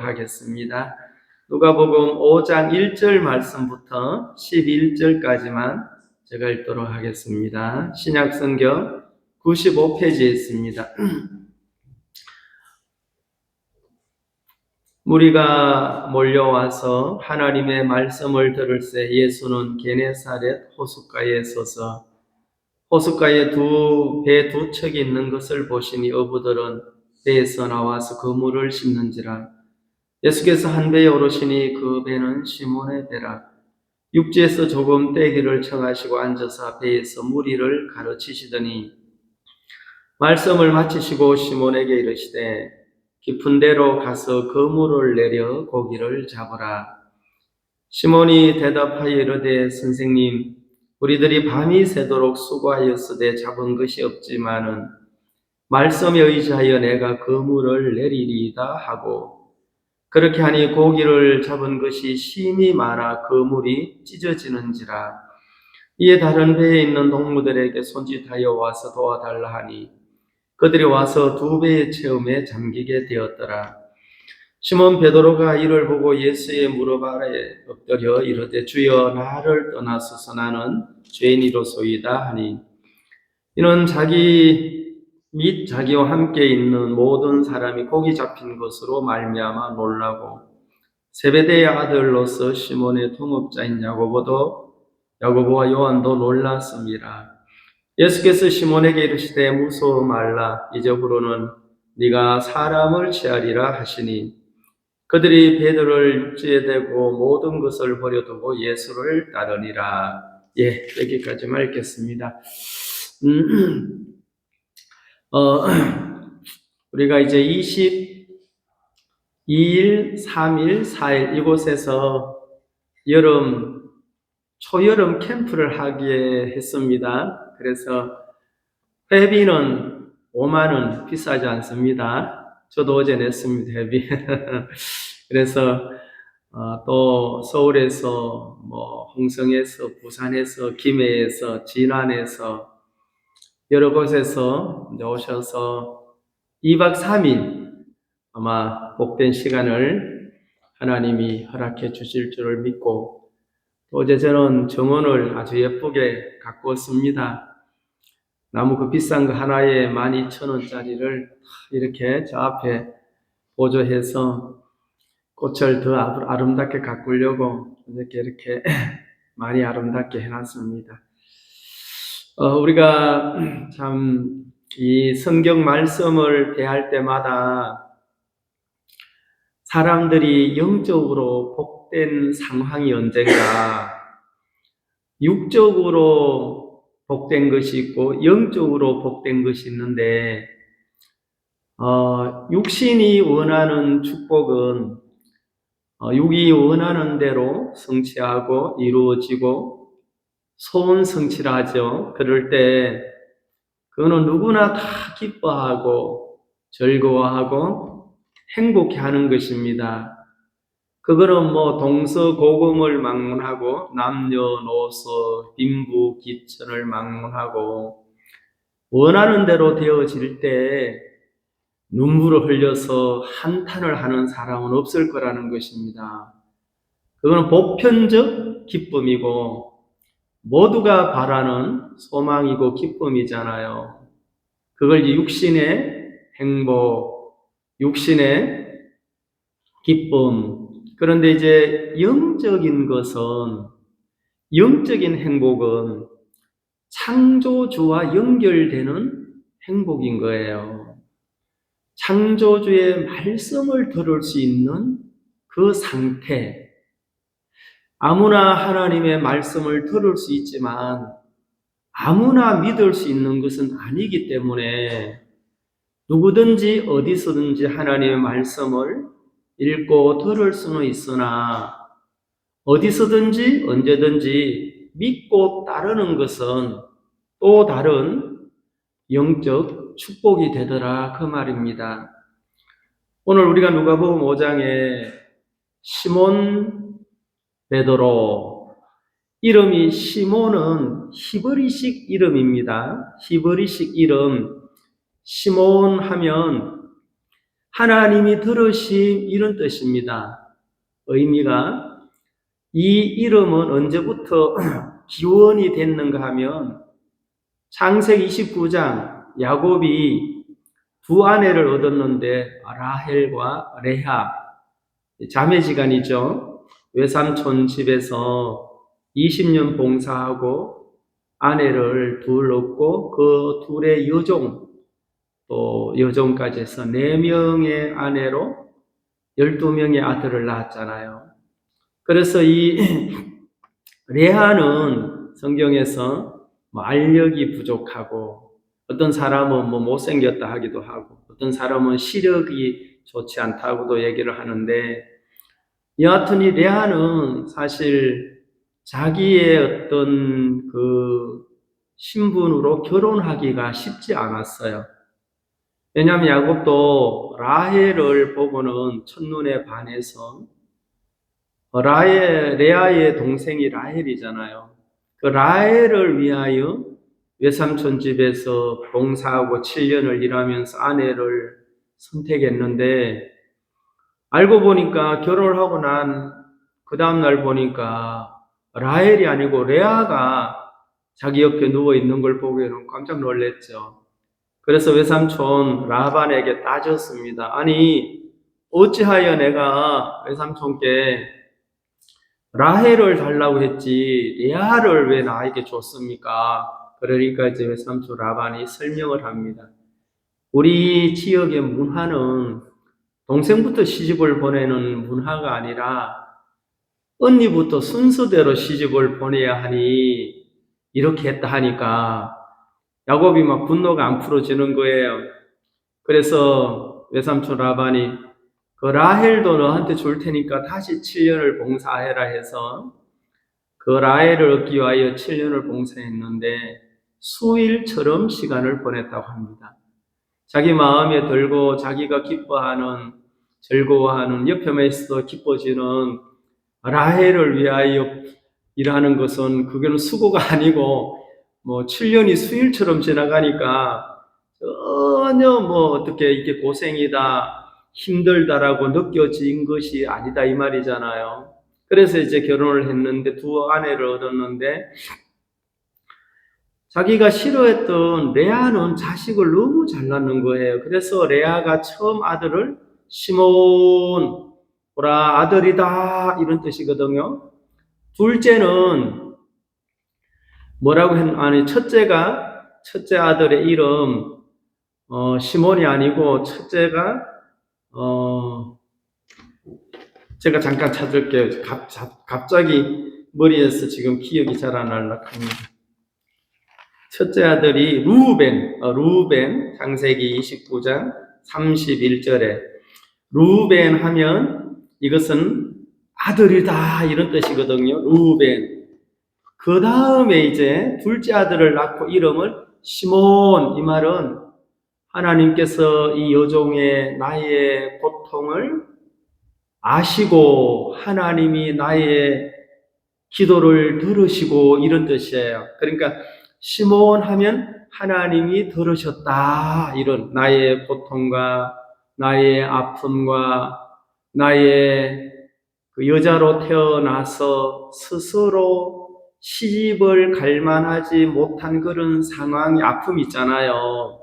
하겠습니다. 누가복음 5장 1절 말씀부터 11절까지만 제가 읽도록 하겠습니다. 신약성경 95페이지에 있습니다. 무리가 몰려와서 하나님의 말씀을 들을새 예수는 게네사렛 호숫가에 서서 호숫가에 배 두 척이 있는 것을 보시니 어부들은 배에서 나와서 그물을 씹는지라. 예수께서 한 배에 오르시니 그 배는 시몬의 배라. 육지에서 조금 떼기를 청하시고 앉아서 배에서 무리를 가르치시더니 말씀을 마치시고 시몬에게 이르시되 깊은 데로 가서 그물을 내려 고기를 잡으라. 시몬이 대답하여 이르되 선생님, 우리들이 밤이 새도록 수고하였으되 잡은 것이 없지만은 말씀에 의지하여 내가 그물을 내리리이다 하고, 그렇게 하니 고기를 잡은 것이 심히 많아 그물이 찢어지는지라. 이에 다른 배에 있는 동무들에게 손짓하여 와서 도와달라 하니 그들이 와서 두 배의 체험에 잠기게 되었더라. 시몬 베드로가 이를 보고 예수의 무릎 아래에 엎드려 이르되 주여, 나를 떠나소서, 나는 죄인이로소이다 하니, 이는 자기 및 자기와 함께 있는 모든 사람이 고기 잡힌 것으로 말미암아 놀라고, 세베대의 아들로서 시몬의 동업자인 야고보와 요한도 놀랐습니다. 예수께서 시몬에게 이르시되 무서워 말라, 이제부로는 네가 사람을 취하리라 하시니, 그들이 배들을 육지에 대고 모든 것을 버려두고 예수를 따르니라. 여기까지만 읽겠습니다. 우리가 이제 22일, 3일, 4일 이곳에서 초여름 캠프를 하게 했습니다. 그래서 회비는 5만 원, 비싸지 않습니다. 저도 어제 냈습니다, 회비. 그래서 또 서울에서, 홍성에서, 부산에서, 김해에서, 진안에서 여러 곳에서 이제 오셔서 2박 3일 아마 복된 시간을 하나님이 허락해 주실 줄을 믿고, 또 어제 저는 정원을 아주 예쁘게 가꾸었습니다. 나무 그 비싼 거 하나에 12,000원짜리를 이렇게 저 앞에 보조해서 꽃을 더 아름답게 가꾸려고 이렇게 많이 아름답게 해놨습니다. 우리가 참 이 성경 말씀을 대할 때마다 사람들이 영적으로 복된 상황이 언젠가, 육적으로 복된 것이 있고 영적으로 복된 것이 있는데, 육신이 원하는 축복은 육이 원하는 대로 성취하고 이루어지고 소원성취를 하죠. 그럴 때 그거는 누구나 다 기뻐하고 즐거워하고 행복해하는 것입니다. 그거는 동서고금을 막론하고 남녀노소 빈부귀천을 막론하고 원하는 대로 되어질 때 눈물을 흘려서 한탄을 하는 사람은 없을 거라는 것입니다. 그거는 보편적 기쁨이고 모두가 바라는 소망이고 기쁨이잖아요. 그걸 육신의 행복, 육신의 기쁨. 그런데 이제 영적인 행복은 창조주와 연결되는 행복인 거예요. 창조주의 말씀을 들을 수 있는 그 상태. 아무나 하나님의 말씀을 들을 수 있지만 아무나 믿을 수 있는 것은 아니기 때문에 누구든지 어디서든지 하나님의 말씀을 읽고 들을 수는 있으나 어디서든지 언제든지 믿고 따르는 것은 또 다른 영적 축복이 되더라, 그 말입니다. 오늘 우리가 누가복음 5장에 시몬 베드로, 이름이 시몬은 히브리식 이름입니다. 히브리식 이름, 시몬 하면 하나님이 들으심 이런 뜻입니다. 의미가 이 이름은 언제부터 기원이 됐는가 하면 창세기 29장 야곱이 두 아내를 얻었는데 라헬과 레아 자매지간이죠. 외삼촌 집에서 20년 봉사하고 아내를 둘 얻고 그 둘의 여종 또 여종까지 해서 4명의 아내로 12명의 아들을 낳았잖아요. 그래서 이 레아는 성경에서 알력이 부족하고 어떤 사람은 못생겼다 하기도 하고 어떤 사람은 시력이 좋지 않다고도 얘기를 하는데 여하튼 이 레아는 사실 자기의 어떤 그 신분으로 결혼하기가 쉽지 않았어요. 왜냐하면 야곱도 라헬을 보고는 첫눈에 반해서 레아의 동생이 라헬이잖아요. 그 라헬을 위하여 외삼촌 집에서 봉사하고 7년을 일하면서 아내를 선택했는데 알고 보니까 결혼을 하고 난 그 다음날 보니까 라헬이 아니고 레아가 자기 옆에 누워있는 걸 보고는 깜짝 놀랐죠. 그래서 외삼촌 라반에게 따졌습니다. 아니 어찌하여 내가 외삼촌께 라헬을 달라고 했지 레아를 왜 나에게 줬습니까? 그러니까 이제 외삼촌 라반이 설명을 합니다. 우리 지역의 문화는 동생부터 시집을 보내는 문화가 아니라 언니부터 순서대로 시집을 보내야 하니 이렇게 했다 하니까 야곱이 막 분노가 안 풀어지는 거예요. 그래서 외삼촌 라반이 그 라헬도 너한테 줄 테니까 다시 7년을 봉사해라 해서 그 라헬을 얻기 위하여 7년을 봉사했는데 수일처럼 시간을 보냈다고 합니다. 자기 마음에 들고 자기가 기뻐하는 즐거워하는 옆에만 있어도 기뻐지는 라헬을 위하여 일하는 것은 그게는 수고가 아니고 7년이 수일처럼 지나가니까 전혀 어떻게 이게 고생이다 힘들다라고 느껴진 것이 아니다 이 말이잖아요. 그래서 이제 결혼을 했는데 두 아내를 얻었는데 자기가 싫어했던 레아는 자식을 너무 잘 낳는 거예요. 그래서 레아가 처음 아들을 시몬 보라 아들이다 이런 뜻이거든요. 둘째는 뭐라고 아니 첫째 아들의 이름 시몬이 아니고 첫째가 제가 잠깐 찾을게요. 갑자기 머리에서 지금 기억이 잘 안 날락합니다. 첫째 아들이 루벤 창세기 29장 31절에 루벤 하면 이것은 아들이다 이런 뜻이거든요. 루벤. 그 다음에 이제 둘째 아들을 낳고 이름을 시몬. 이 말은 하나님께서 이 여종의 나의 고통을 아시고 하나님이 나의 기도를 들으시고 이런 뜻이에요. 그러니까 시몬 하면 하나님이 들으셨다. 이런 나의 고통과 나의 아픔과 나의 그 여자로 태어나서 스스로 시집을 갈 만하지 못한 그런 상황이 아픔이 있잖아요.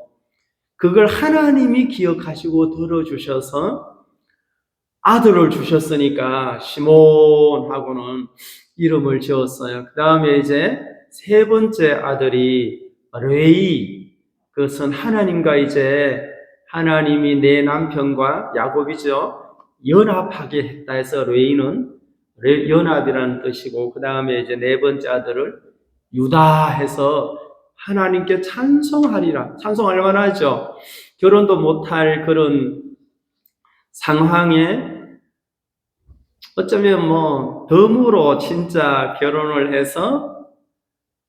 그걸 하나님이 기억하시고 들어주셔서 아들을 주셨으니까 시몬하고는 이름을 지었어요. 그 다음에 이제 세 번째 아들이 레위. 그것은 하나님과 이제 하나님이 내 남편과 야곱이죠. 연합하게 했다 해서 레위는 연합이라는 뜻이고 그 다음에 이제 네 번째 아들을 유다 해서 하나님께 찬송하리라. 찬송할 만하죠. 결혼도 못할 그런 상황에 어쩌면 덤으로 진짜 결혼을 해서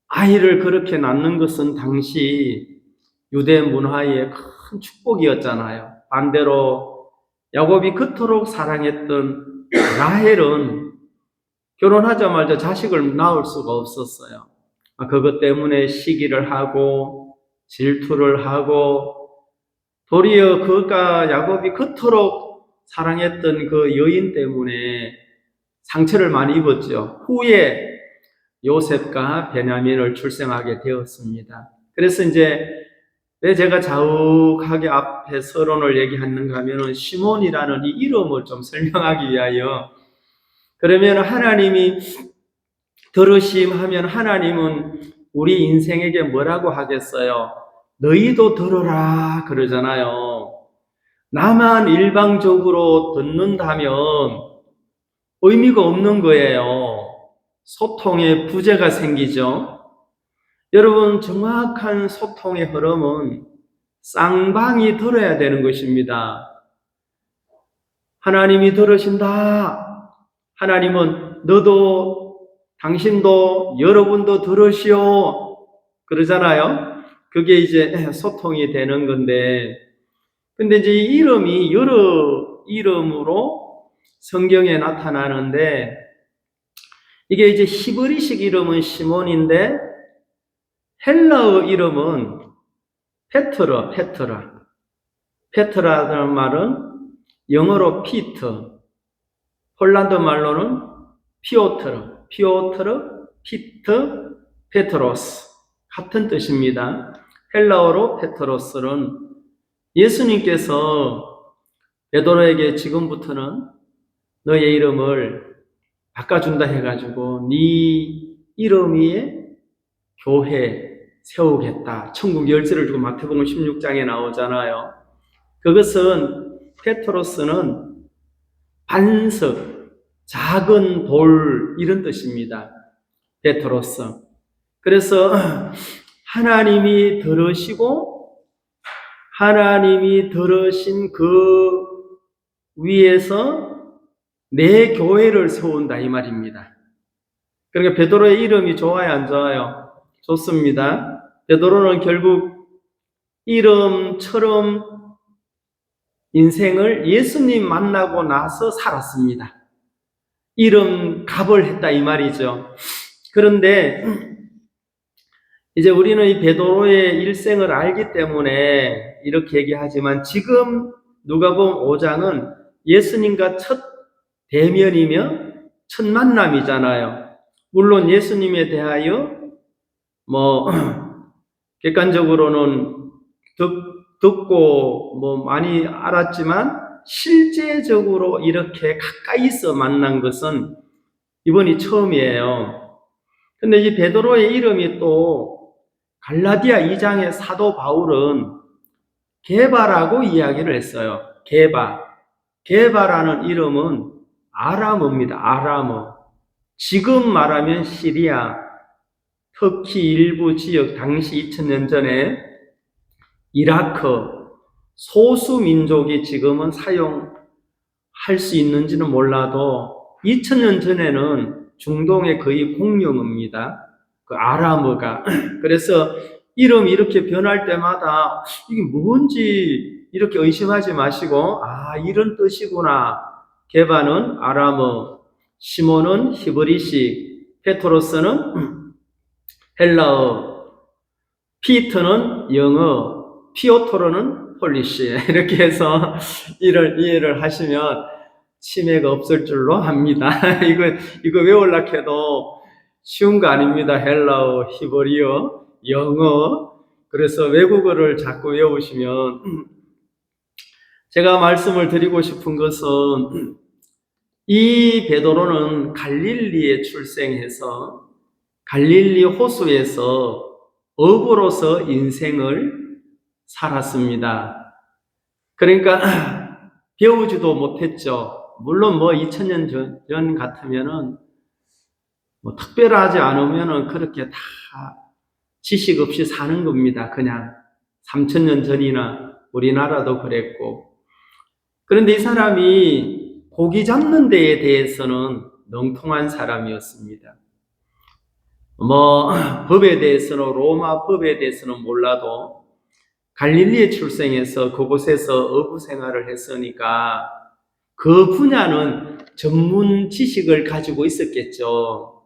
아이를 그렇게 낳는 것은 당시 유대 문화의 큰 축복이었잖아요. 반대로 야곱이 그토록 사랑했던 라헬은 결혼하자마자 자식을 낳을 수가 없었어요. 그것 때문에 시기를 하고 질투를 하고 도리어 그가 야곱이 그토록 사랑했던 그 여인 때문에 상처를 많이 입었죠. 후에 요셉과 베냐민을 출생하게 되었습니다. 그래서 이제 왜 제가 자욱하게 앞에 서론을 얘기하는가 하면은 시몬이라는 이 이름을 좀 설명하기 위하여, 그러면 하나님이 들으심 하면 하나님은 우리 인생에게 뭐라고 하겠어요? 너희도 들어라 그러잖아요. 나만 일방적으로 듣는다면 의미가 없는 거예요. 소통에 부재가 생기죠. 여러분, 정확한 소통의 흐름은 쌍방이 들어야 되는 것입니다. 하나님이 들으신다. 하나님은 너도, 당신도, 여러분도 들으시오. 그러잖아요. 그게 이제 소통이 되는 건데, 근데 이제 이 이름이 여러 이름으로 성경에 나타나는데, 이게 이제 히브리식 이름은 시몬인데, 헬라어 이름은 페트라. 페트라라는 말은 영어로 피트, 폴란드 말로는 피오트르, 피트, 페트로스. 같은 뜻입니다. 헬라어로 페트로스는 예수님께서 베드로에게 지금부터는 너의 이름을 바꿔준다 해가지고 네 이름 위에 교회 세우겠다. 천국 열쇠를 주고 마태복음 16장에 나오잖아요. 그것은 페트로스는 반석, 작은 돌 이런 뜻입니다. 페트로스. 그래서 하나님이 들으시고 하나님이 들으신 그 위에서 내 교회를 세운다 이 말입니다. 그러니까 베드로의 이름이 좋아요, 안 좋아요? 좋습니다. 베드로는 결국 이름처럼 인생을 예수님 만나고 나서 살았습니다. 이름 값을 했다 이 말이죠. 그런데 이제 우리는 이 베드로의 일생을 알기 때문에 이렇게 얘기하지만 지금 누가복음 5장은 예수님과 첫 대면이며 첫 만남이잖아요. 물론 예수님에 대하여 객관적으로는 듣고 많이 알았지만 실제적으로 이렇게 가까이서 만난 것은 이번이 처음이에요. 근데 이 베드로의 이름이 또 갈라디아 2장의 사도 바울은 게바라고 이야기를 했어요. 게바라는 이름은 아람어입니다. 아람어. 지금 말하면 시리아, 터키 일부 지역, 당시 2000년 전에 이라크, 소수 민족이 지금은 사용할 수 있는지는 몰라도 2000년 전에는 중동의 거의 공용어입니다. 그 아람어가. 그래서 이름이 이렇게 변할 때마다 이게 뭔지 이렇게 의심하지 마시고 이런 뜻이구나. 게바는 아람어, 시몬은 히브리식, 페트로스는 헬라어, 피터는 영어, 피오토로는 폴리시. 이렇게 해서 이해를 하시면 치매가 없을 줄로 합니다. 이거 외우려고 해도 쉬운 거 아닙니다. 헬라어, 히브리어, 영어. 그래서 외국어를 자꾸 외우시면 제가 말씀을 드리고 싶은 것은 이 베드로는 갈릴리에 출생해서 갈릴리 호수에서 어부로서 인생을 살았습니다. 그러니까 배우지도 못했죠. 물론 2000년 전 같으면은 특별하지 않으면은 그렇게 다 지식 없이 사는 겁니다. 그냥 3000년 전이나 우리나라도 그랬고. 그런데 이 사람이 고기 잡는 데에 대해서는 능통한 사람이었습니다. 법에 대해서는, 로마 법에 대해서는 몰라도 갈릴리에 출생해서 그곳에서 어부 생활을 했으니까 그 분야는 전문 지식을 가지고 있었겠죠.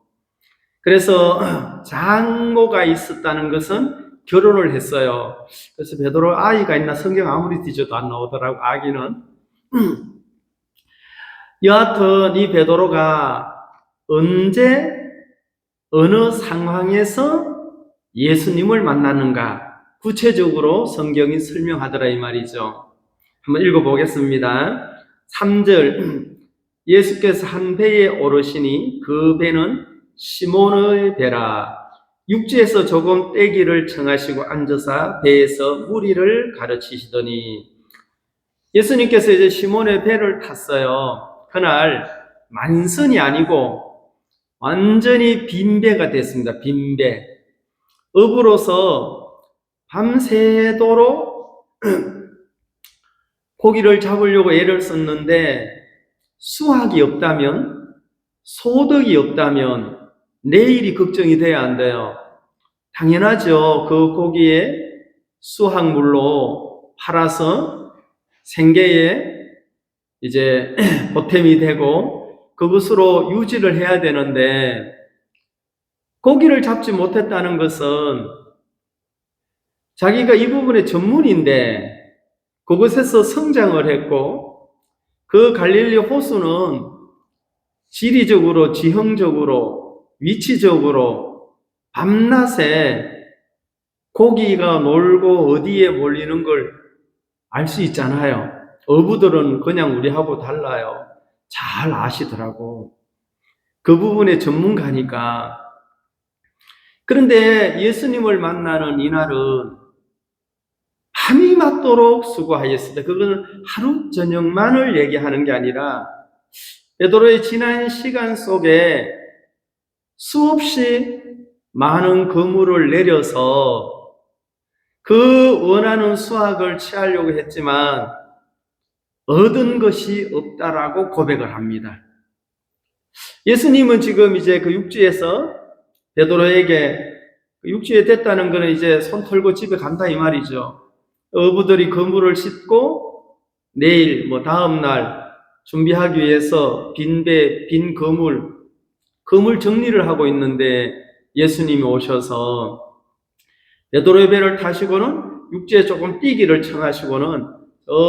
그래서 장모가 있었다는 것은 결혼을 했어요. 그래서 베드로 아이가 있나 성경 아무리 뒤져도 안 나오더라고, 아기는. 여하튼 이 베드로가 언제 어느 상황에서 예수님을 만났는가 구체적으로 성경이 설명하더라 이 말이죠. 한번 읽어보겠습니다. 3절 예수께서 한 배에 오르시니 그 배는 시몬의 배라. 육지에서 조금 떼기를 청하시고 앉아서 배에서 무리를 가르치시더니 예수님께서 이제 시몬의 배를 탔어요. 그날 만선이 아니고 완전히 빈 배가 됐습니다. 빈 배. 업으로서 밤새도록 고기를 잡으려고 애를 썼는데 수확이 없다면, 소득이 없다면 내일이 걱정이 돼야 안 돼요. 당연하죠. 그 고기에 수확물로 팔아서 생계에 이제 보탬이 되고 그것으로 유지를 해야 되는데 고기를 잡지 못했다는 것은 자기가 이 부분의 전문인데 그곳에서 성장을 했고 그 갈릴리 호수는 지리적으로, 지형적으로, 위치적으로 밤낮에 고기가 놀고 어디에 몰리는 걸 알 수 있잖아요. 어부들은 그냥 우리하고 달라요. 잘 아시더라고. 그 부분의 전문가니까. 그런데 예수님을 만나는 이날은 밤이 맞도록 수고하였습니다. 그거는 하루 저녁만을 얘기하는 게 아니라 베드로의 지난 시간 속에 수없이 많은 그물을 내려서 그 원하는 수확을 취하려고 했지만 얻은 것이 없다라고 고백을 합니다. 예수님은 지금 이제 그 육지에서 베드로에게 육지에 됐다는 것은 이제 손 털고 집에 간다 이 말이죠. 어부들이 그물을 싣고 내일 다음 날 준비하기 위해서 빈 배, 빈 그물 정리를 하고 있는데 예수님이 오셔서 베드로의 배를 타시고는 육지에 조금 뛰기를 청하시고는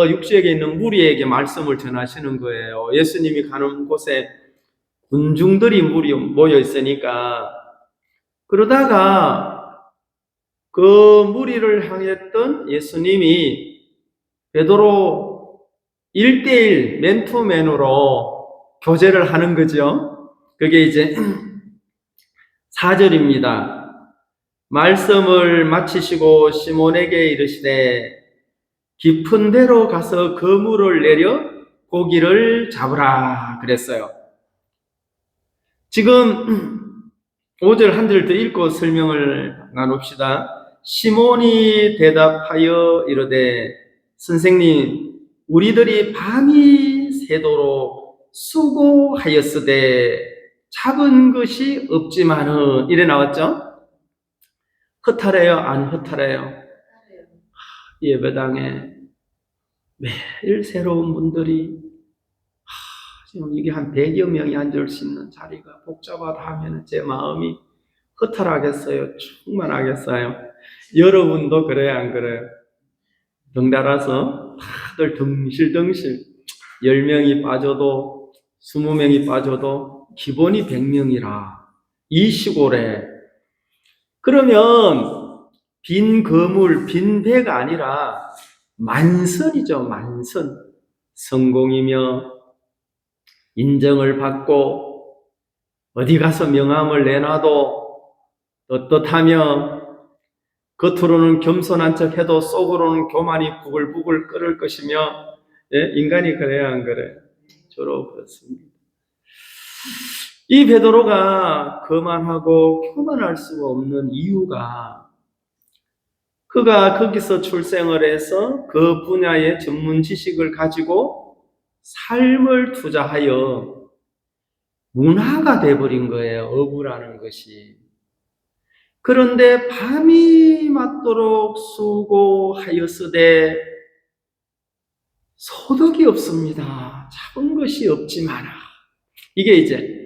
육지에 있는 무리에게 말씀을 전하시는 거예요. 예수님이 가는 곳에 군중들이 모여 있으니까. 그러다가 그 무리를 향했던 예수님이 베드로 1대1 맨투맨으로 교제를 하는 거죠. 그게 이제 4절입니다. 말씀을 마치시고 시몬에게 이르시되 깊은 데로 가서 그물을 내려 고기를 잡으라 그랬어요. 지금 5절 한 절 더 읽고 설명을 나눕시다. 시몬이 대답하여 이르되 선생님 우리들이 밤이 새도록 수고하였으되 잡은 것이 없지만은 이래 나왔죠? 허탈해요? 안 허탈해요? 예배당에 매일 새로운 분들이 지금 이게 한 100여 명이 앉을 수 있는 자리가 복잡하다 하면 제 마음이 허탈하겠어요? 충만하겠어요? 여러분도 그래요? 안 그래요? 덩달아서 다들 덩실덩실 10명이 빠져도 20명이 빠져도 기본이 100명이라 이 시골에 그러면 빈 그물, 빈 배가 아니라 만선이죠. 만선. 성공이며 인정을 받고 어디 가서 명함을 내놔도 떳떳하며 겉으로는 겸손한 척해도 속으로는 교만이 부글부글 끓을 것이며 인간이 그래야 안 그래? 주로 그렇습니다. 이 베드로가 거만하고 교만할 수가 없는 이유가 그가 거기서 출생을 해서 그 분야의 전문 지식을 가지고 삶을 투자하여 문화가 돼버린 거예요. 어부라는 것이. 그런데 밤이 맞도록 수고하였으되 소득이 없습니다. 잡은 것이 없지만아. 이게 이제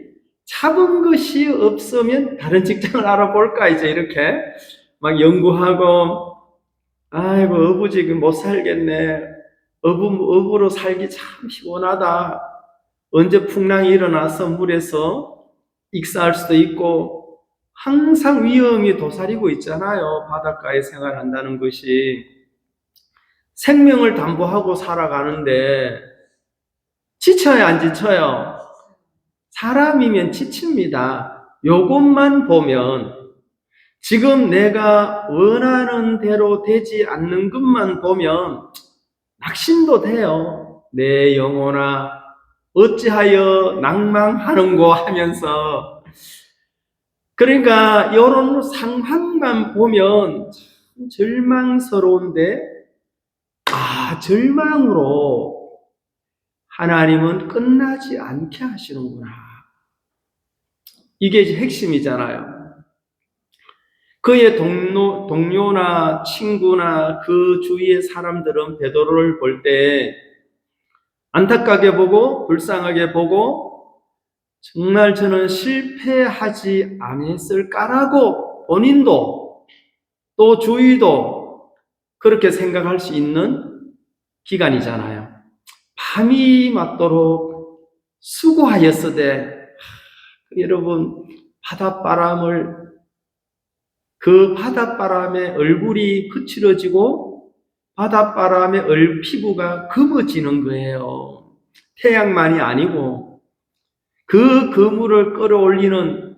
잡은 것이 없으면 다른 직장을 알아볼까 이제 이렇게 막 연구하고, 아이고, 어부 지금 못 살겠네. 어부로 살기 참 시원하다. 언제 풍랑이 일어나서 물에서 익사할 수도 있고, 항상 위험이 도사리고 있잖아요. 바닷가에 생활한다는 것이. 생명을 담보하고 살아가는데, 지쳐요, 안 지쳐요? 사람이면 지칩니다. 요것만 보면, 지금 내가 원하는 대로 되지 않는 것만 보면 낙심도 돼요. 내 영혼아 어찌하여 낭망하는고 하면서. 그러니까 이런 상황만 보면 참 절망스러운데, 절망으로 하나님은 끝나지 않게 하시는구나. 이게 이제 핵심이잖아요. 그의 동료나 친구나 그 주위의 사람들은 베드로를 볼 때 안타깝게 보고 불쌍하게 보고, 정말 저는 실패하지 않았을까라고 본인도 또 주위도 그렇게 생각할 수 있는 기간이잖아요. 밤이 맞도록 수고하였으되, 여러분, 그 바닷바람에 얼굴이 거칠어지고 바닷바람에 피부가 검어지는 거예요. 태양만이 아니고 그 그물을 끌어올리는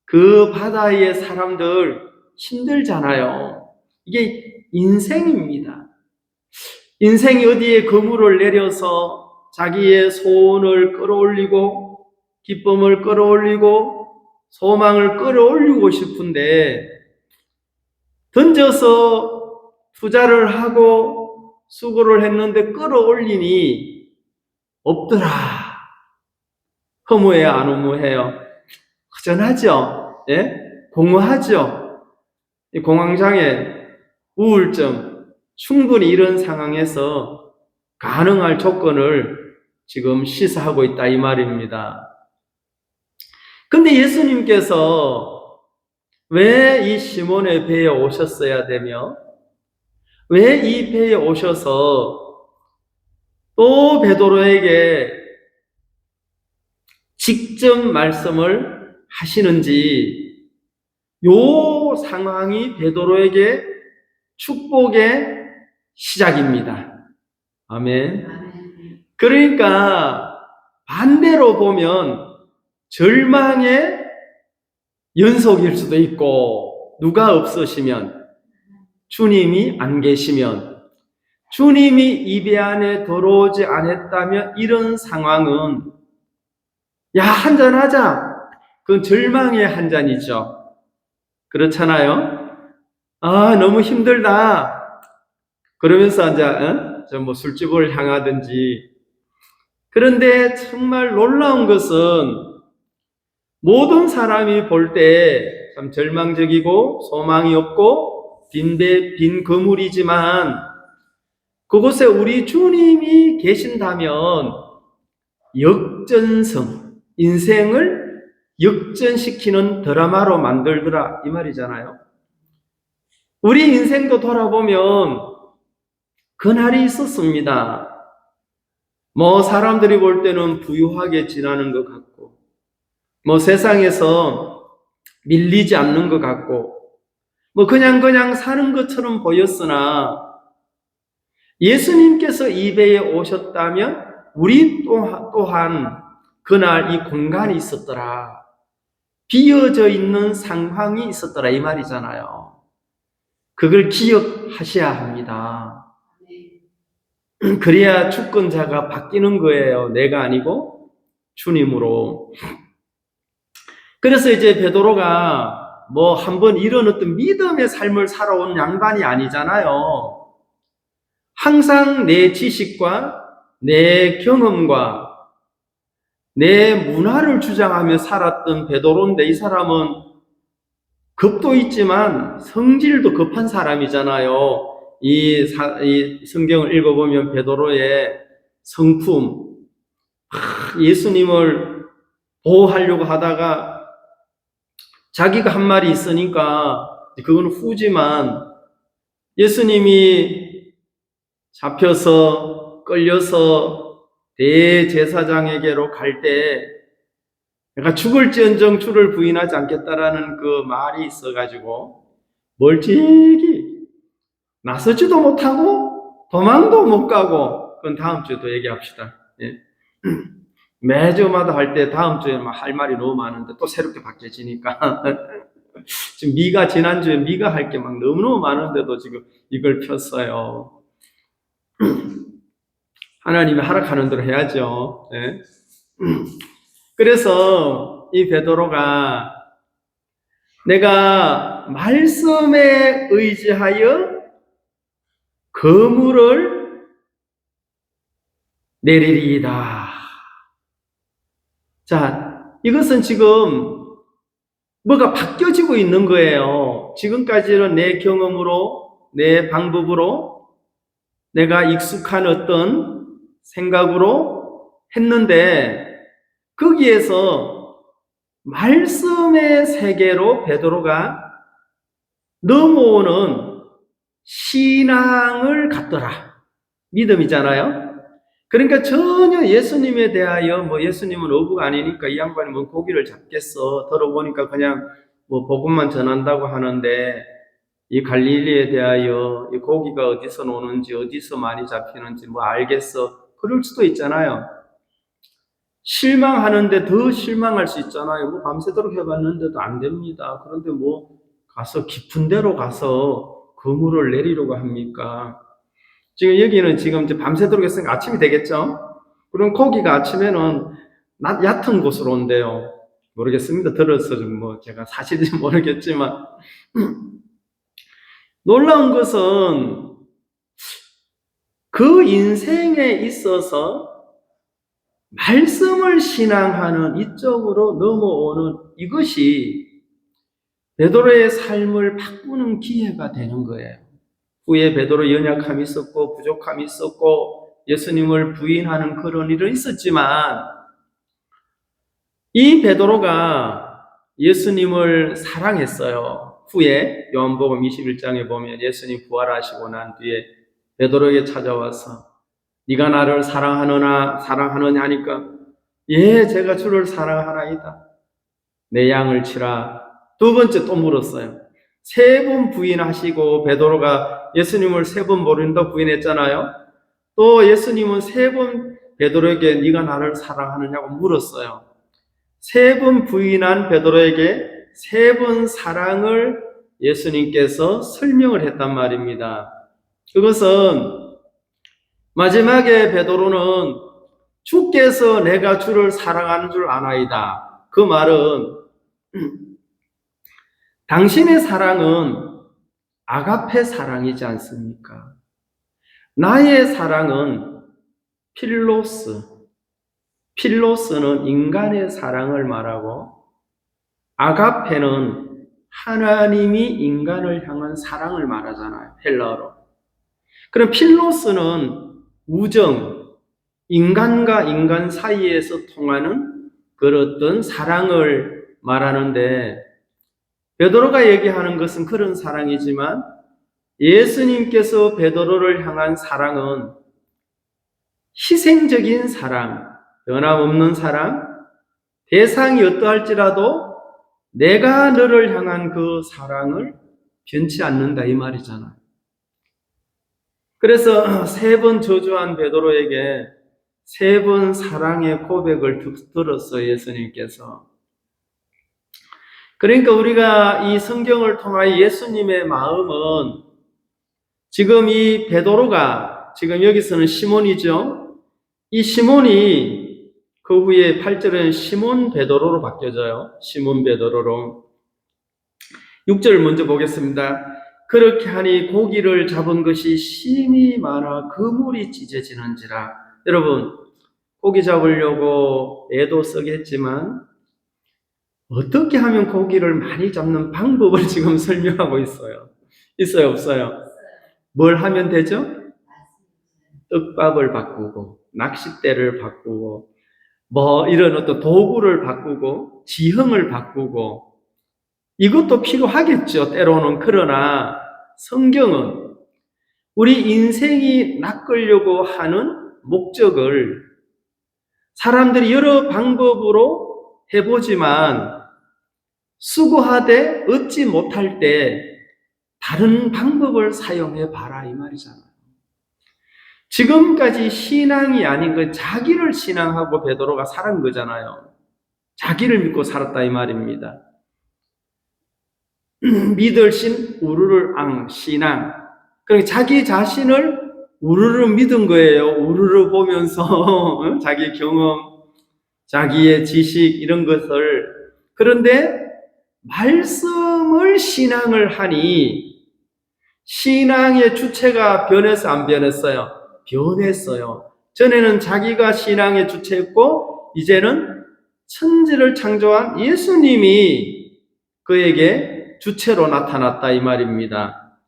그 바다의 사람들 힘들잖아요. 이게 인생입니다. 인생이 어디에 그물을 내려서 자기의 소원을 끌어올리고 기쁨을 끌어올리고 소망을 끌어올리고 싶은데, 던져서 투자를 하고 수고를 했는데 끌어올리니 없더라. 허무해요, 안 허무해요? 허전하죠? 예? 공허하죠? 공황장애, 우울증, 충분히 이런 상황에서 가능할 조건을 지금 시사하고 있다, 이 말입니다. 근데 예수님께서 왜 이 시몬의 배에 오셨어야 되며, 왜 이 배에 오셔서 또 베드로에게 직접 말씀을 하시는지, 요 상황이 베드로에게 축복의 시작입니다. 아멘. 그러니까 반대로 보면 절망의 연속일 수도 있고, 누가 없으시면, 주님이 안 계시면, 주님이 이 배 안에 들어오지 않았다면 이런 상황은 야, 한잔하자. 그건 절망의 한 잔이죠. 그렇잖아요? 아, 너무 힘들다. 그러면서 이제 뭐 술집을 향하든지. 그런데 정말 놀라운 것은 모든 사람이 볼 때 참 절망적이고 소망이 없고 빈 그물이지만, 그곳에 우리 주님이 계신다면 역전성, 인생을 역전시키는 드라마로 만들더라, 이 말이잖아요. 우리 인생도 돌아보면 그날이 있었습니다. 뭐 사람들이 볼 때는 부유하게 지나는 것 같고, 뭐 세상에서 밀리지 않는 것 같고, 뭐 그냥 사는 것처럼 보였으나, 예수님께서 이 배에 오셨다면 우리 또한 그날 이 공간이 있었더라, 비어져 있는 상황이 있었더라, 이 말이잖아요. 그걸 기억하셔야 합니다. 그래야 주권자가 바뀌는 거예요. 내가 아니고 주님으로. 그래서 이제 베드로가 뭐 한번 이런 어떤 믿음의 삶을 살아온 양반이 아니잖아요. 항상 내 지식과 내 경험과 내 문화를 주장하며 살았던 베드로인데, 이 사람은 겁도 있지만 성질도 급한 사람이잖아요. 이 성경을 읽어보면 베드로의 성품, 예수님을 보호하려고 하다가 자기가 한 말이 있으니까 그거는 후지만 예수님이 잡혀서 끌려서 대제사장에게로 갈 때 내가 죽을지언정 주를 부인하지 않겠다라는 그 말이 있어가지고 멀찍이 나서지도 못하고 도망도 못 가고, 그건 다음 주에도 얘기합시다. 예. 매주마다 할 때 다음 주에 막 할 말이 너무 많은데 또 새롭게 바뀌어지니까 지금 지난주에 미가 할 게 막 너무너무 많은데도 지금 이걸 폈어요. 하나님이 하락하는 대로 해야죠. 예. 그래서 이 베드로가 내가 말씀에 의지하여 그물을 내리리이다. 자, 이것은 지금 뭐가 바뀌어지고 있는 거예요. 지금까지는 내 경험으로, 내 방법으로, 내가 익숙한 어떤 생각으로 했는데, 거기에서 말씀의 세계로 베드로가 넘어오는 신앙을 갖더라. 믿음이잖아요. 그러니까 전혀 예수님에 대하여 예수님은 어부가 아니니까 이 양반이 고기를 잡겠어. 들어보니까 그냥 복음만 전한다고 하는데 이 갈릴리에 대하여 이 고기가 어디서 노는지 어디서 많이 잡히는지 알겠어. 그럴 수도 있잖아요. 실망하는데 더 실망할 수 있잖아요. 밤새도록 해봤는데도 안 됩니다. 그런데 가서 깊은 데로 가서 그물을 내리려고 합니까? 지금 여기는 지금 이제 밤새도록 했으니까 아침이 되겠죠? 그럼 고기가 아침에는 얕은 곳으로 온대요. 모르겠습니다. 들어서 좀 제가 사실인지 모르겠지만. 놀라운 것은 그 인생에 있어서 말씀을 신앙하는 이쪽으로 넘어오는 이것이 베드로의 삶을 바꾸는 기회가 되는 거예요. 후에 베드로 연약함이 있었고 부족함이 있었고 예수님을 부인하는 그런 일은 있었지만 이 베드로가 예수님을 사랑했어요. 후에 요한복음 21장에 보면 예수님 부활하시고 난 뒤에 베드로에게 찾아와서 네가 나를 사랑하느냐 하니까 예, 제가 주를 사랑하나이다. 내 양을 치라. 두 번째 또 물었어요. 3번 부인하시고 베드로가 예수님을 3번 모른다 부인했잖아요. 또 예수님은 3번 베드로에게 네가 나를 사랑하느냐고 물었어요. 3번 부인한 베드로에게 3번 사랑을 예수님께서 설명을 했단 말입니다. 그것은 마지막에 베드로는 주께서 내가 주를 사랑하는 줄 아나이다. 그 말은 당신의 사랑은 아가페 사랑이지 않습니까? 나의 사랑은 필로스는 인간의 사랑을 말하고 아가페는 하나님이 인간을 향한 사랑을 말하잖아요. 헬라어로. 그럼 필로스는 우정, 인간과 인간 사이에서 통하는 그런 어떤 사랑을 말하는데 베드로가 얘기하는 것은 그런 사랑이지만 예수님께서 베드로를 향한 사랑은 희생적인 사랑, 변함없는 사랑, 대상이 어떠할지라도 내가 너를 향한 그 사랑을 변치 않는다 이 말이잖아요. 그래서 3번 저주한 베드로에게 3번 사랑의 고백을 들었어요, 예수님께서. 그러니까 우리가 이 성경을 통하여 예수님의 마음은 지금 이 베드로가 지금 여기서는 시몬이죠. 이 시몬이 그 후에 8절은 시몬 베드로로 바뀌어져요. 시몬 베드로로. 6절 먼저 보겠습니다. 그렇게 하니 고기를 잡은 것이 심히 많아 그물이 찢어지는지라. 여러분, 고기 잡으려고 애도 쓰겠지만 어떻게 하면 고기를 많이 잡는 방법을 지금 설명하고 있어요. 있어요, 없어요? 뭘 하면 되죠? 떡밥을 바꾸고, 낚싯대를 바꾸고, 이런 어떤 도구를 바꾸고, 지형을 바꾸고, 이것도 필요하겠죠, 때로는. 그러나 성경은 우리 인생이 낚으려고 하는 목적을 사람들이 여러 방법으로 해보지만 수고하되 얻지 못할 때 다른 방법을 사용해 봐라, 이 말이잖아요. 지금까지 신앙이 아닌 그 자기를 신앙하고 베드로가 살은 거잖아요. 자기를 믿고 살았다, 이 말입니다. 믿을 신 우르르 앙 신앙. 그러니까 자기 자신을 우르르 믿은 거예요. 우르르 보면서 자기 경험, 자기의 지식 이런 것을. 그런데 말씀을 신앙을 하니 신앙의 주체가 변해서 안 변했어요? 변했어요. 전에는 자기가 신앙의 주체였고 이제는 천지를 창조한 예수님이 그에게 주체로 나타났다, 이 말입니다.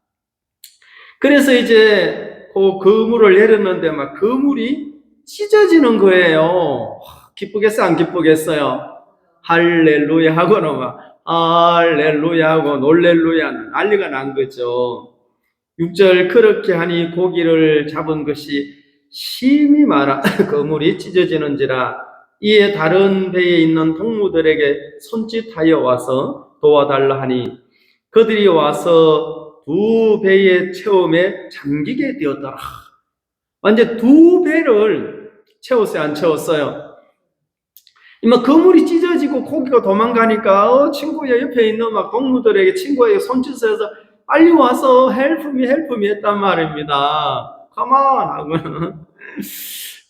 그래서 이제 그 그물을 내렸는데 막 그물이 찢어지는 거예요. 기쁘겠어요? 안 기쁘겠어요? 할렐루야 하고는 막 할렐루야 하고 놀렐루야 난리가 난 거죠. 6절 그렇게 하니 고기를 잡은 것이 심히 많아 그물이 찢어지는지라 이에 다른 배에 있는 동무들에게 손짓하여 와서 도와달라 하니 그들이 와서 두 배의 체험에 잠기게 되었더라. 완전 두 배를 채웠어요, 안 채웠어요? 막 그물이 찢어지고 고기가 도망가니까 친구야 옆에 있는 막 동무들에게 친구에게 손짓을 해서 빨리 와서 help me 했단 말입니다. Come on 하고는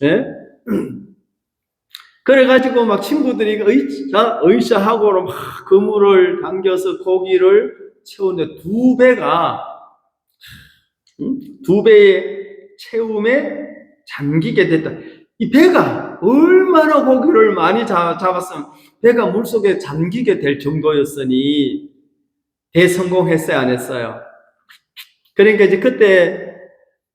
예? 그래가지고 막 친구들이 의샤 하고 막 그물을 당겨서 고기를 채우는데 두 배의 채움에 잠기게 됐다. 이 배가 얼마나 고기를 많이 잡았으면 배가 물속에 잠기게 될 정도였으니 대성공했어요, 안 했어요? 그러니까 이제 그때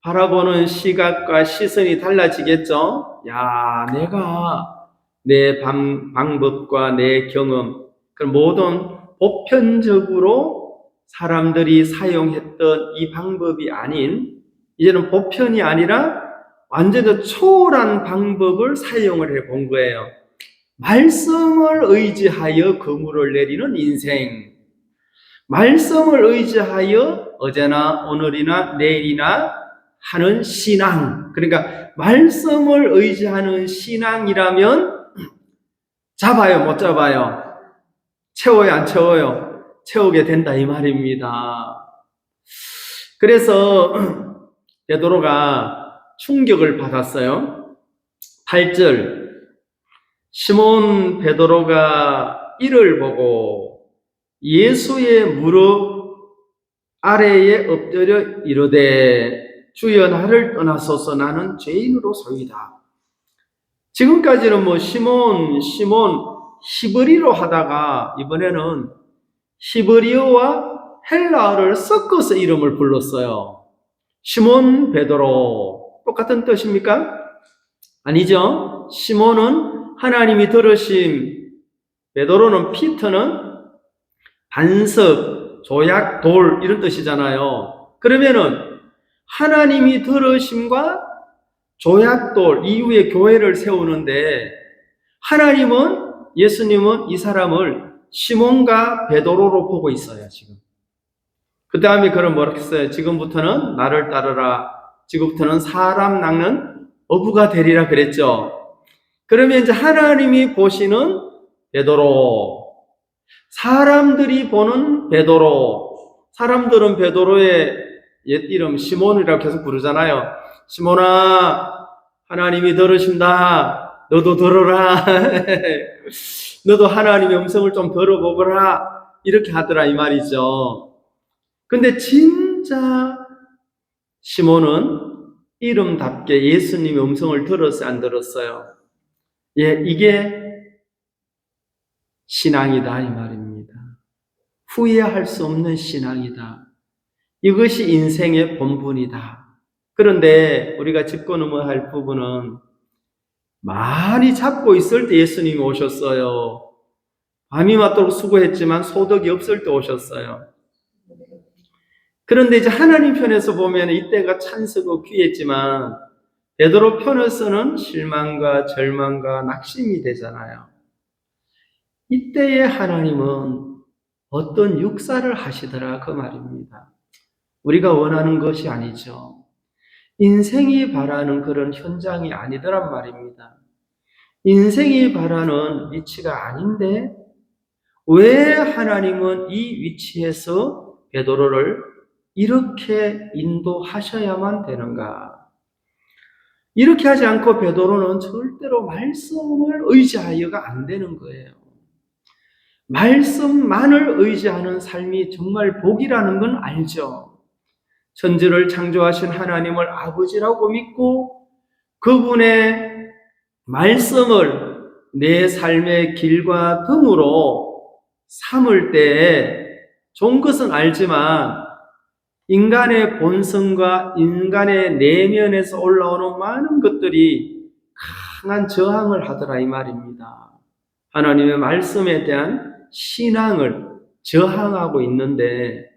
바라보는 시각과 시선이 달라지겠죠? 야, 내가 내 방법과 내 경험, 그런 모든 보편적으로 사람들이 사용했던 이 방법이 아닌, 이제는 보편이 아니라 완전히 초월한 방법을 사용을 해 본 거예요. 말씀을 의지하여 그물을 내리는 인생. 말씀을 의지하여 어제나 오늘이나 내일이나 하는 신앙. 그러니까 말씀을 의지하는 신앙이라면 잡아요, 못 잡아요? 채워요, 안 채워요? 채우게 된다, 이 말입니다. 그래서 베드로가 충격을 받았어요. 8절 시몬 베드로가 이를 보고 예수의 무릎 아래에 엎드려 이르되 주여 나를 떠나소서 나는 죄인으로소이다. 지금까지는 시몬 히브리로 하다가 이번에는 히브리어와 헬라어를 섞어서 이름을 불렀어요. 시몬 베드로 똑같은 뜻입니까? 아니죠. 시몬은 하나님이 들으심, 베드로는 피터는 반석, 조약, 돌 이런 뜻이잖아요. 그러면은 하나님이 들으심과 조약돌 이후에 교회를 세우는데 하나님은 예수님은 이 사람을 시몬과 베드로로 보고 있어요, 지금. 그 다음에 그럼 뭐라고 했어요? 지금부터는 나를 따르라. 지금부터는 사람 낚는 어부가 되리라 그랬죠. 그러면 이제 하나님이 보시는 베드로, 사람들이 보는 베드로, 사람들은 베드로의 옛 이름 시몬이라고 계속 부르잖아요. 시몬아, 하나님이 들으신다. 너도 들어라. 너도 하나님의 음성을 좀 들어보거라. 이렇게 하더라 이 말이죠. 근데 진짜 시몬은 이름답게 예수님의 음성을 들었어요, 안 들었어요? 예, 이게 신앙이다 이 말입니다. 후회할 수 없는 신앙이다. 이것이 인생의 본분이다. 그런데 우리가 짚고 넘어야 할 부분은 많이 잡고 있을 때 예수님이 오셨어요. 밤이 맞도록 수고했지만 소득이 없을 때 오셨어요. 그런데 이제 하나님 편에서 보면 이때가 찬스고 귀했지만 베드로 편에서는 실망과 절망과 낙심이 되잖아요. 이때에 하나님은 어떤 역사를 하시더라 그 말입니다. 우리가 원하는 것이 아니죠. 인생이 바라는 그런 현장이 아니더란 말입니다. 인생이 바라는 위치가 아닌데 왜 하나님은 이 위치에서 베드로를 이렇게 인도하셔야만 되는가? 이렇게 하지 않고 베드로는 절대로 말씀을 의지하여가 안 되는 거예요. 말씀만을 의지하는 삶이 정말 복이라는 건 알죠. 천지를 창조하신 하나님을 아버지라고 믿고 그분의 말씀을 내 삶의 길과 등으로 삼을 때에 좋은 것은 알지만 인간의 본성과 인간의 내면에서 올라오는 많은 것들이 강한 저항을 하더라 이 말입니다. 하나님의 말씀에 대한 신앙을 저항하고 있는데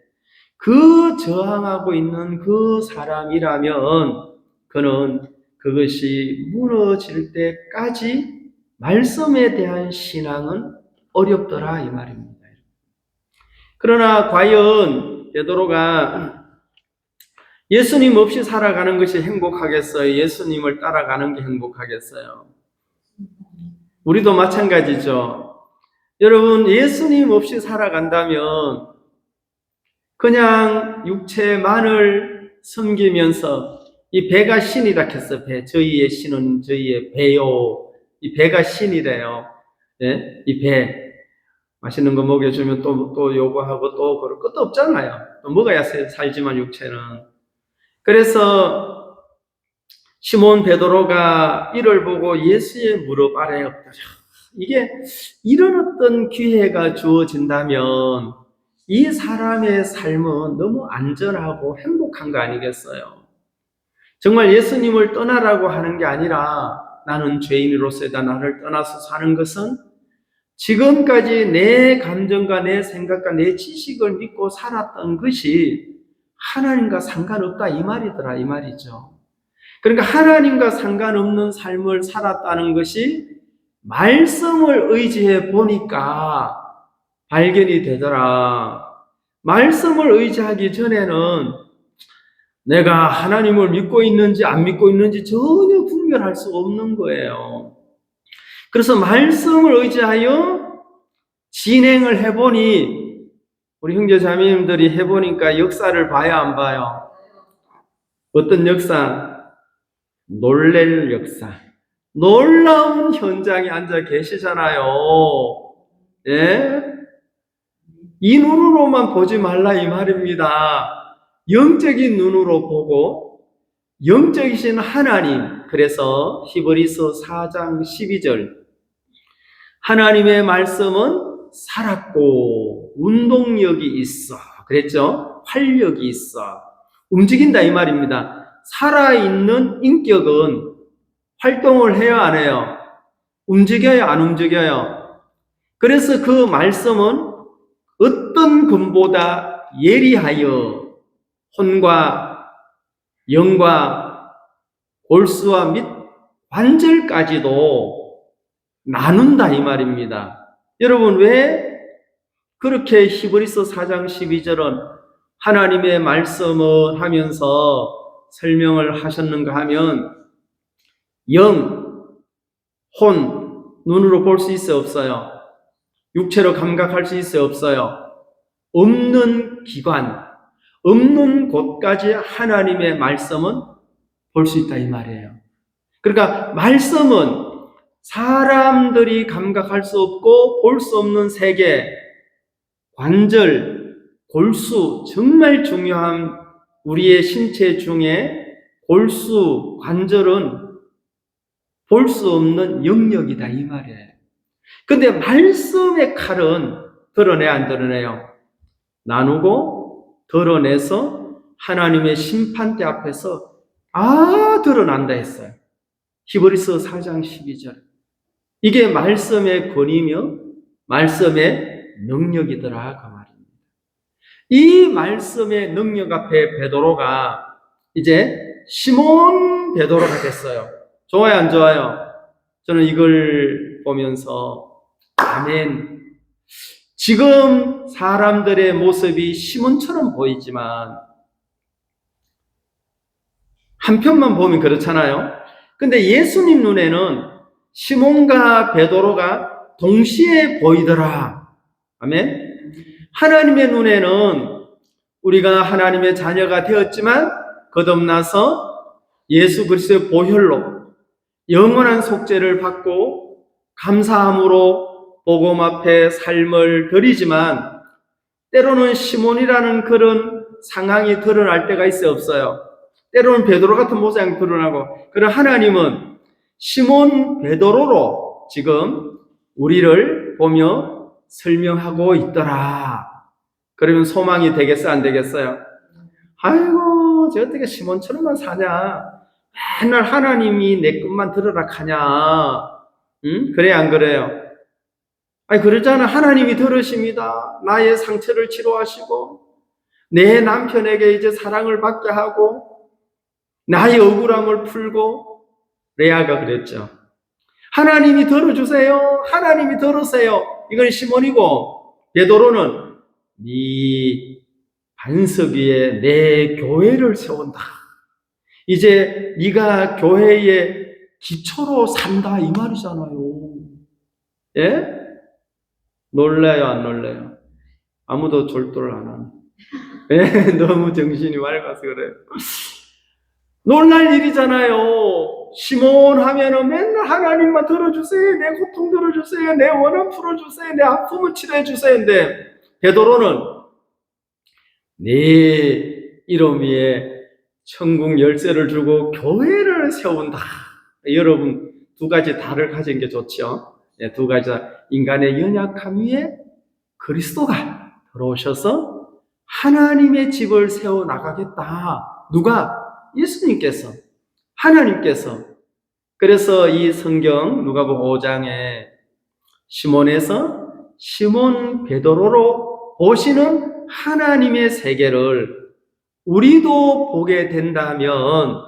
그 저항하고 있는 그 사람이라면 그는 그것이 무너질 때까지 말씀에 대한 신앙은 어렵더라 이 말입니다. 그러나 과연 베드로가 예수님 없이 살아가는 것이 행복하겠어요? 예수님을 따라가는 게 행복하겠어요? 우리도 마찬가지죠. 여러분, 예수님 없이 살아간다면 그냥 육체만을 섬기면서 이 배가 신이라 했어. 배. 저희의 신은 저희의 배요. 이 배가 신이래요. 예? 이 배. 맛있는 거 먹여주면 또 요구하고 또 그럴 것도 없잖아요. 또 먹어야 살지만 육체는. 그래서 시몬 베드로가 이를 보고 예수의 무릎 아래에 엎드려. 이게 이런 어떤 기회가 주어진다면 이 사람의 삶은 너무 안전하고 행복한 거 아니겠어요? 정말 예수님을 떠나라고 하는 게 아니라 나는 죄인으로서다 나를 떠나서 사는 것은 지금까지 내 감정과 내 생각과 내 지식을 믿고 살았던 것이 하나님과 상관없다 이 말이더라 이 말이죠. 그러니까 하나님과 상관없는 삶을 살았다는 것이 말씀을 의지해 보니까 발견이 되더라. 말씀을 의지하기 전에는 내가 하나님을 믿고 있는지 안 믿고 있는지 전혀 분별할 수 없는 거예요. 그래서 말씀을 의지하여 진행을 해보니 우리 형제자매님들이 해보니까 역사를 봐야 안 봐요? 어떤 역사? 놀랄 역사. 놀라운 현장에 앉아 계시잖아요. 예? 이 눈으로만 보지 말라 이 말입니다. 영적인 눈으로 보고 영적이신 하나님. 그래서 히브리서 4장 12절 하나님의 말씀은 살았고 운동력이 있어. 그랬죠? 활력이 있어. 움직인다 이 말입니다. 살아있는 인격은 활동을 해요 안 해요? 움직여요 안 움직여요? 그래서 그 말씀은 어떤 금보다 예리하여 혼과 영과 골수와 및 관절까지도 나눈다 이 말입니다. 여러분 왜 그렇게 히브리서 4장 12절은 하나님의 말씀을 하면서 설명을 하셨는가 하면 영, 혼, 눈으로 볼 수 있어요 없어요? 육체로 감각할 수 있어요 없어요? 없는 기관, 없는 곳까지 하나님의 말씀은 볼 수 있다 이 말이에요. 그러니까 말씀은 사람들이 감각할 수 없고 볼 수 없는 세계, 관절, 골수, 정말 중요한 우리의 신체 중에 골수, 관절은 볼 수 없는 영역이다 이 말이에요. 근데 말씀의 칼은 드러내야 안 드러내요? 나누고 드러내서 하나님의 심판대 앞에서 드러난다 했어요. 히브리서 4장 12절. 이게 말씀의 권위며 말씀의 능력이더라 그 말입니다. 이 말씀의 능력 앞에 베드로가 이제 시몬 베드로가 됐어요. 좋아요, 안 좋아요? 저는 이걸 보면서 아멘. 지금 사람들의 모습이 시몬처럼 보이지만 한편만 보면 그렇잖아요. 근데 예수님 눈에는 시몬과 베드로가 동시에 보이더라. 아멘. 하나님의 눈에는 우리가 하나님의 자녀가 되었지만 거듭나서 예수 그리스도의 보혈로 영원한 속죄를 받고 감사함으로 복음 앞에 삶을 드리지만 때로는 시몬이라는 그런 상황이 드러날 때가 있어요, 없어요? 때로는 베드로 같은 모습이 드러나고, 그런 하나님은 시몬 베드로로 지금 우리를 보며 설명하고 있더라. 그러면 소망이 되겠어요, 안 되겠어요? 아이고, 저 어떻게 시몬처럼만 사냐? 맨날 하나님이 내 것만 들으라 하냐? 응? 그래, 안 그래요? 아니, 그러잖아. 하나님이 들으십니다. 나의 상처를 치료하시고, 내 남편에게 이제 사랑을 받게 하고, 나의 억울함을 풀고, 레아가 그랬죠. 하나님이 들어주세요. 하나님이 들으세요. 이건 시몬이고, 베드로는 네 반석 위에 내 교회를 세운다. 이제 네가 교회의 기초로 산다 이 말이잖아요. 예? 놀라요, 안 놀라요? 아무도 졸도를 안 하네. 예? 너무 정신이 맑아서 그래요. 놀랄 일이잖아요. 시몬 하면은 맨날 하나님만 들어주세요. 내 고통 들어주세요. 내 원한 풀어주세요. 내 아픔을 치료해주세요. 근데 베드로는 네 이름 위에 천국 열쇠를 주고 교회를 세운다. 여러분 두 가지 다를 가진 게 좋죠. 네, 두 가지 다. 인간의 연약함 위에 그리스도가 들어오셔서 하나님의 집을 세워나가겠다. 누가? 예수님께서, 하나님께서. 그래서 이 성경 누가복음 5장에 시몬에서 시몬 베드로로 보시는 하나님의 세계를 우리도 보게 된다면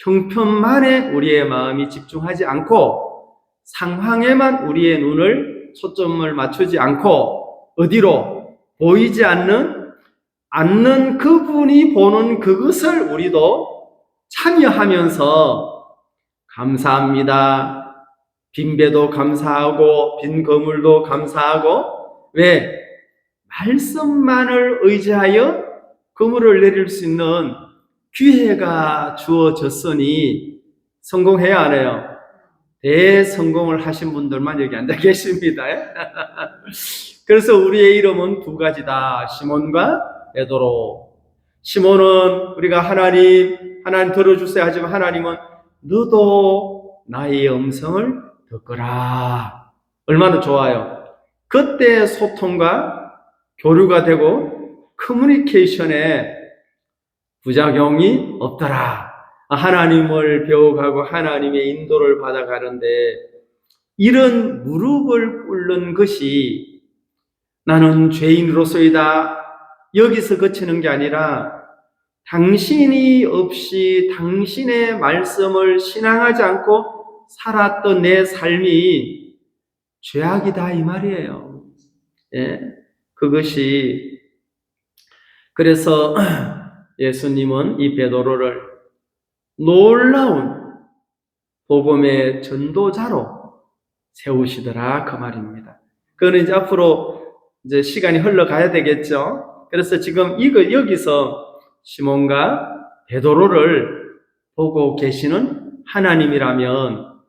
형편만에 우리의 마음이 집중하지 않고 상황에만 우리의 눈을 초점을 맞추지 않고 어디로? 보이지 않는 그분이 보는 그것을 우리도 참여하면서 감사합니다. 빈 배도 감사하고 빈 거물도 감사하고 왜? 말씀만을 의지하여 그물을 내릴 수 있는 기회가 주어졌으니 성공해야 안 해요? 대성공을 하신 분들만 여기 앉아 계십니다. 그래서 우리의 이름은 두 가지다. 시몬과 베드로. 시몬은 우리가 하나님 들어주세요 하지만 하나님은 너도 나의 음성을 듣거라. 얼마나 좋아요. 그때 소통과 교류가 되고 커뮤니케이션에 부작용이 없더라. 하나님을 배워가고 하나님의 인도를 받아가는데 이런 무릎을 꿇는 것이 나는 죄인으로서이다. 여기서 그치는 게 아니라 당신이 없이 당신의 말씀을 신앙하지 않고 살았던 내 삶이 죄악이다 이 말이에요. 예? 그것이 그래서 예수님은 이 베드로를 놀라운 복음의 전도자로 세우시더라 그 말입니다. 그거는 이제 앞으로 이제 시간이 흘러가야 되겠죠. 그래서 지금 여기서 시몬과 베드로를 보고 계시는 하나님이라면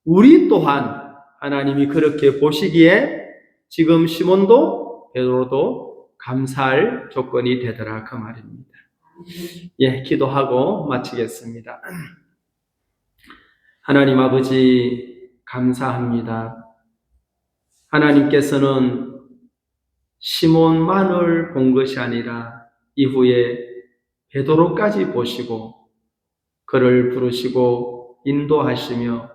우리 또한 하나님이 그렇게 보시기에 지금 시몬도 베드로도 감사할 조건이 되더라 그 말입니다. 예, 기도하고 마치겠습니다. 하나님 아버지 감사합니다. 하나님께서는 시몬만을 본 것이 아니라 이후에 베드로까지 보시고 그를 부르시고 인도하시며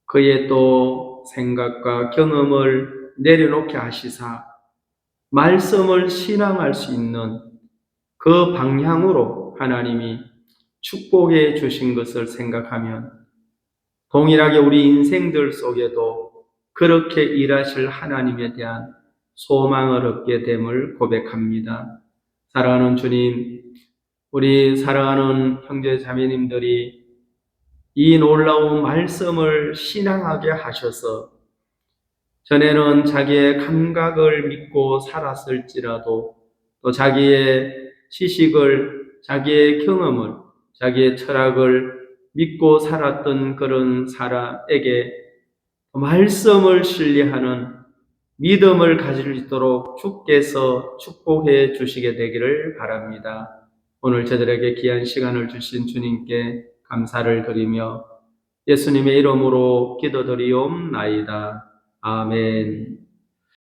그의 또 생각과 경험을 내려놓게 하시사 말씀을 신앙할 수 있는 그 방향으로 하나님이 축복해 주신 것을 생각하면 동일하게 우리 인생들 속에도 그렇게 일하실 하나님에 대한 소망을 얻게 됨을 고백합니다. 사랑하는 주님, 우리 사랑하는 형제 자매님들이 이 놀라운 말씀을 신앙하게 하셔서 전에는 자기의 감각을 믿고 살았을지라도 또 자기의 지식을, 자기의 경험을, 자기의 철학을 믿고 살았던 그런 사람에게 말씀을 신뢰하는 믿음을 가질 수 있도록 주께서 축복해 주시게 되기를 바랍니다. 오늘 저들에게 귀한 시간을 주신 주님께 감사를 드리며 예수님의 이름으로 기도드리옵나이다. 아멘.